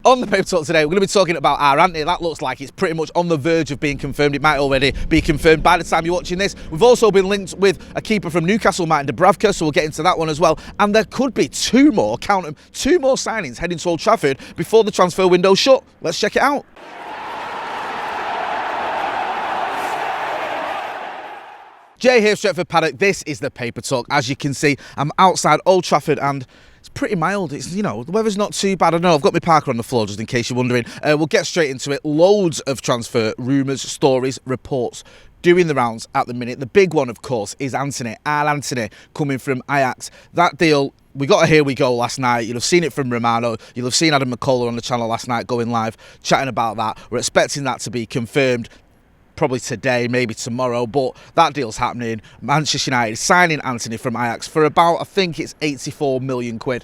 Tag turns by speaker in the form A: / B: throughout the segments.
A: On the paper talk today, we're going to be talking about our Antony. That looks like it's pretty much on the verge of being confirmed. It might already be confirmed by the time you're watching this. We've also been linked with a keeper from Newcastle, Dubravka, so we'll get into that one as well. And there could be two more, count them, two more signings heading to Old Trafford before the transfer window shut. Let's check it out. Jay here, Stretford, Paddock. This is the paper talk. As you can see, I'm outside Old Trafford and it's pretty mild. It's, you know, the weather's not too bad. I know I've got my parker on the floor just in case you're wondering. We'll get straight into it. Loads of transfer rumours, stories, reports doing the rounds at the minute. The big one, of course, is Antony. Antony coming from Ajax. That deal, we got a here we go last night. You'll have seen it from Romano. You'll have seen Adam McCullough on the channel last night going live, chatting about that. We're expecting that to be confirmed probably today, maybe tomorrow, but that deal's happening. Manchester United signing Antony from Ajax for about, I think it's 84 million quid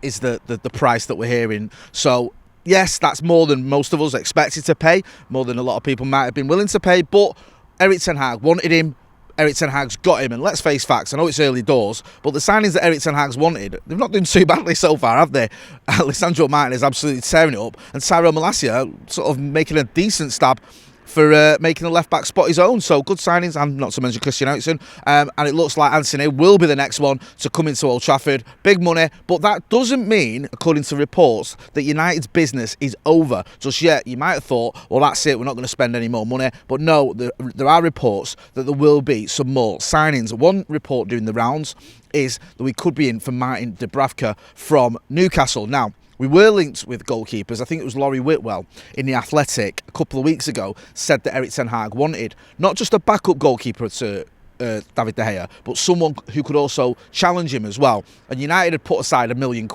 A: is the price that we're hearing. So yes, that's more than most of us expected to pay, more than a lot of people might have been willing to pay, but Erik ten Hag wanted him. Erik ten Hag's got him, and let's face facts, I know it's early doors, but the signings that Erik ten Hag's wanted, they've not done too badly so far, have they? Alessandro Martin is absolutely tearing it up, and Tyrell Malacia sort of making a decent stab for making the left-back spot his own. So good signings, and not to mention Christian Eriksen. And it looks like Antony will be the next one to come into Old Trafford. Big money, but that doesn't mean, according to reports, that United's business is over just yet. You might have thought, well, that's it, we're not going to spend any more money. But no, there are reports that there will be some more signings. One report doing the rounds is that we could be in for Martin Dubravka from Newcastle. Now, we were linked with goalkeepers. I think it was Laurie Whitwell in The Athletic a couple of weeks ago said that Erik ten Hag wanted not just a backup goalkeeper to David De Gea, but someone who could also challenge him as well. And United had put aside £1 million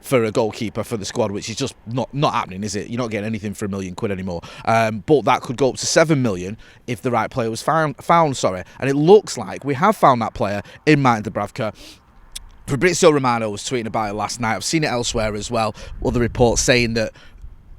A: for a goalkeeper for the squad, which is just not happening, is it? You're not getting anything for £1 million anymore. But that could go up to 7 million if the right player was found. And it looks like we have found that player in Martin Dubravka. Fabrizio Romano was tweeting about it last night. I've seen it elsewhere as well. Other reports saying that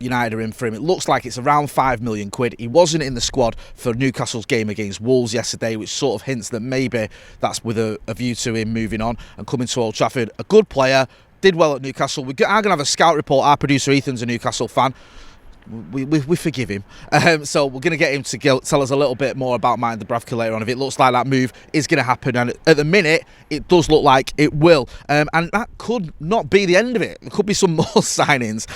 A: United are in for him. It looks like it's around 5 million quid. He wasn't in the squad for Newcastle's game against Wolves yesterday, which sort of hints that maybe that's with a view to him moving on and coming to Old Trafford. A good player, did well at Newcastle. We're going to have a scout report. Our producer Ethan's a Newcastle fan. We forgive him. So we're going to get him to tell us a little bit more about Martin Dubravka later on if it looks like that move is going to happen. And at the minute, it does look like it will. And that could not be the end of it. There could be some more signings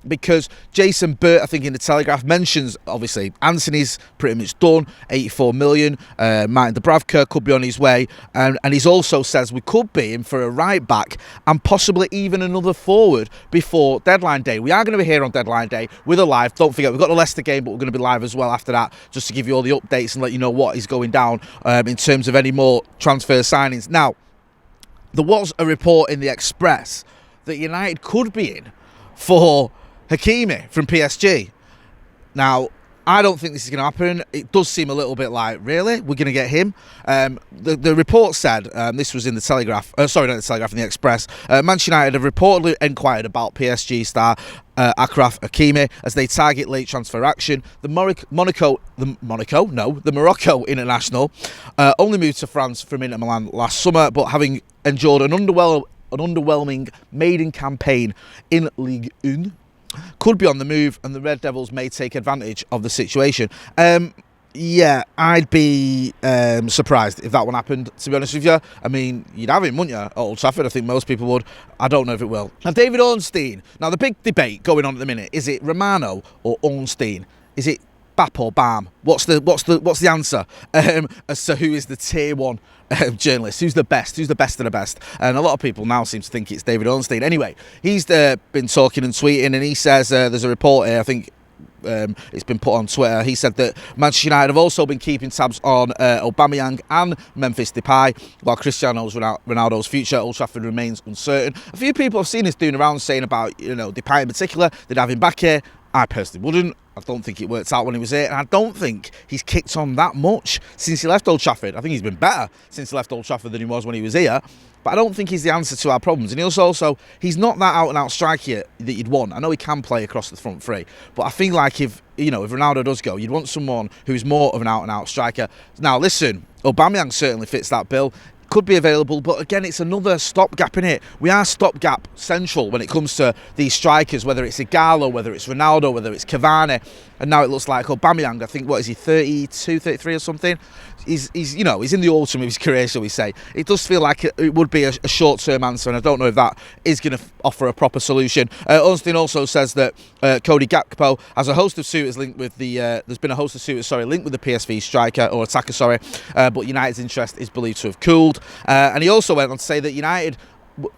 A: because Jason Burt, I think in the Telegraph, mentions, obviously, Antony's pretty much done, 84 million. Martin Dubravka could be on his way. And he also says we could be in for a right back and possibly even another forward before deadline day. We are going to be here on deadline day with a live. Don't forget, we've got the Leicester game, but we're going to be live as well after that, just to give you all the updates and let you know what is going down in terms of any more transfer signings. Now, there was a report in the Express that United could be in for Hakimi from PSG. Now, I don't think this is going to happen. It does seem a little bit like, really? We're going to get him? The report said, this was in the Telegraph, sorry, not the Telegraph, in the Express, Manchester United have reportedly inquired about PSG star Achraf Hakimi as they target late transfer action. The Morocco international only moved to France from Inter Milan last summer, but having endured an underwhelming maiden campaign in Ligue 1, could be on the move, and the Red Devils may take advantage of the situation. Yeah, I'd be surprised if that one happened, to be honest with you. I mean, you'd have him, wouldn't you, at Old Trafford? I think most people would. I don't know if it will. Now, David Ornstein. Now, the big debate going on at the minute, is it Romano or Ornstein? Is it Bap or Bam? What's the answer as to who is the tier one journalist? Who's the best? Who's the best of the best? And a lot of people now seem to think it's David Ornstein. Anyway, he's been talking and tweeting, and he says there's a report here, I think it's been put on Twitter. He said that Manchester United have also been keeping tabs on Aubameyang and Memphis Depay, while Cristiano Ronaldo's future at Old Trafford remains uncertain. A few people have seen this doing around saying about, Depay in particular, they'd have him back here. I personally wouldn't. I don't think it worked out when he was here, and I don't think he's kicked on that much since he left Old Trafford. I think he's been better since he left Old Trafford than he was when he was here, but I don't think he's the answer to our problems. And he's not that out-and-out striker that you'd want. I know he can play across the front three, but I feel like if Ronaldo does go, you'd want someone who's more of an out-and-out striker. Now, listen, Aubameyang certainly fits that bill. could be available, but again, it's another stopgap in it. We are stopgap central when it comes to these strikers, whether it's Igalo, whether it's Ronaldo, whether it's Cavani, and now it looks like Aubameyang. I think, what is he, 32, 33 or something? He's in the autumn of his career, shall we say. It does feel like it would be a short-term answer, and I don't know if that is going to offer a proper solution. Ornstein also says that Cody Gakpo has a host of suitors linked with there's been a host of suitors, linked with the PSV striker or attacker, but United's interest is believed to have cooled. And he also went on to say that United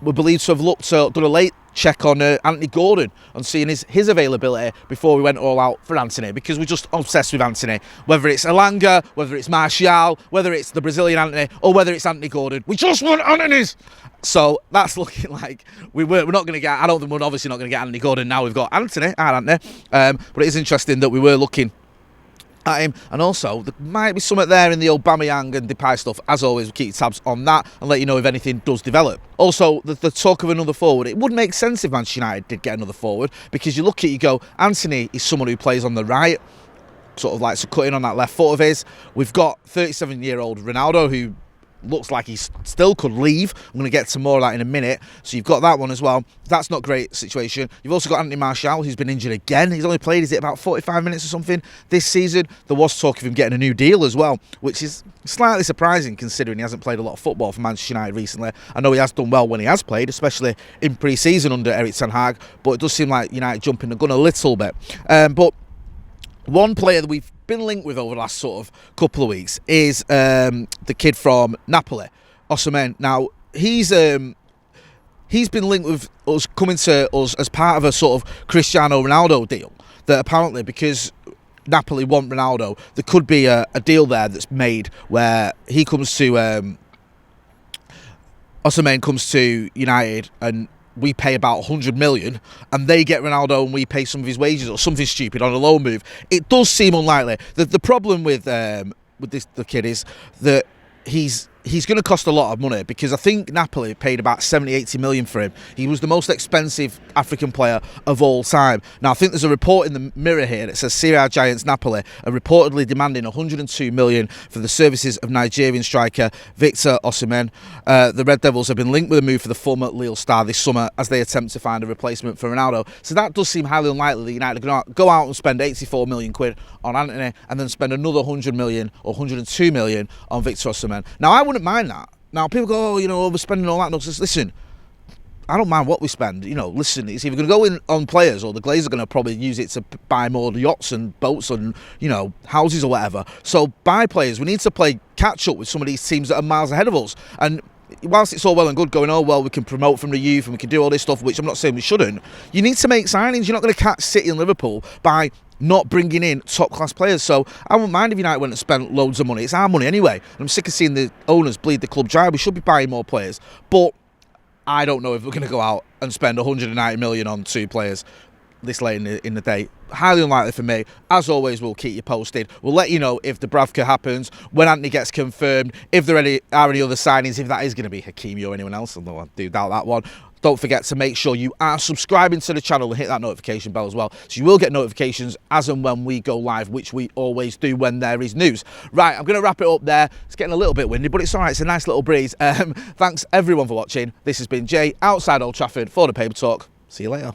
A: were believed to have done a late check on Anthony Gordon and seeing his availability before we went all out for Antony, because we're just obsessed with Antony. Whether it's Elanga, whether it's Martial, whether it's the Brazilian Antony, or whether it's Anthony Gordon, we just want Anthony's. So that's looking like we're not going to get. I don't think we're obviously not going to get Anthony Gordon now. We've got Antony, but it is interesting that we were looking at him, and also there might be something there in the Aubameyang and Depay stuff. As always, we'll keep tabs on that and let you know if anything does develop. Also, the talk of another forward, it would make sense if Manchester United did get another forward, because you look at it, you go, Antony is someone who plays on the right, sort of like to cut in on that left foot of his. We've got 37-year-old Ronaldo, who looks like he still could leave. I'm going to get to more of that in a minute. So you've got that one as well. That's not a great situation. You've also got Anthony Martial, who's been injured again. He's only played, is it about 45 minutes or something this season? There was talk of him getting a new deal as well, which is slightly surprising considering he hasn't played a lot of football for Manchester United recently. I know he has done well when he has played, especially in pre-season under Erik ten Hag, but it does seem like United jumping the gun a little bit. But one player that we've been linked with over the last sort of couple of weeks is the kid from Napoli, Osimhen. Now, he's been linked with us coming to us as part of a sort of Cristiano Ronaldo deal, that apparently, because Napoli want Ronaldo, there could be a deal there that's made where he comes to Osimhen comes to United, and we pay about 100 million and they get Ronaldo and we pay some of his wages or something stupid on a loan move. It does seem unlikely. The problem with the kid is that he's going to cost a lot of money, because I think Napoli paid about 70-80 million for him. He was the most expensive African player of all time. Now, I think there's a report in the Mirror here that says Serie A giants Napoli are reportedly demanding 102 million for the services of Nigerian striker Victor Osimhen. The Red Devils have been linked with a move for the former Lille star this summer as they attempt to find a replacement for Ronaldo. So that does seem highly unlikely that United are going to go out and spend 84 million quid on Antony and then spend another 100 million or 102 million on Victor Osimhen. Now, I wouldn't mind that. Now, people go, overspending all that nonsense. Listen, I don't mind what we spend. Listen, it's either going to go in on players, or the Glazers are going to probably use it to buy more yachts and boats and, houses or whatever. So, buy players. We need to play catch-up with some of these teams that are miles ahead of us. And whilst it's all well and good going, we can promote from the youth and we can do all this stuff, which I'm not saying we shouldn't, you need to make signings. You're not going to catch City and Liverpool by not bringing in top-class players. So I wouldn't mind if United went and spent loads of money. It's our money anyway. I'm sick of seeing the owners bleed the club dry. We should be buying more players. But I don't know if we're going to go out and spend 190 million on two players this late in the day. Highly unlikely for me. As always, we'll keep you posted. We'll let you know if Dubravka happens, when Antony gets confirmed, if there are any other signings, if that is going to be Hakimi or anyone else, although I do doubt that one. Don't forget to make sure you are subscribing to the channel and hit that notification bell as well, so you will get notifications as and when we go live, which we always do when there is news. Right, I'm going to wrap it up there. It's getting a little bit windy, but it's all right. It's a nice little breeze. Thanks everyone for watching. This has been Jay outside Old Trafford for the Paper Talk. See you later.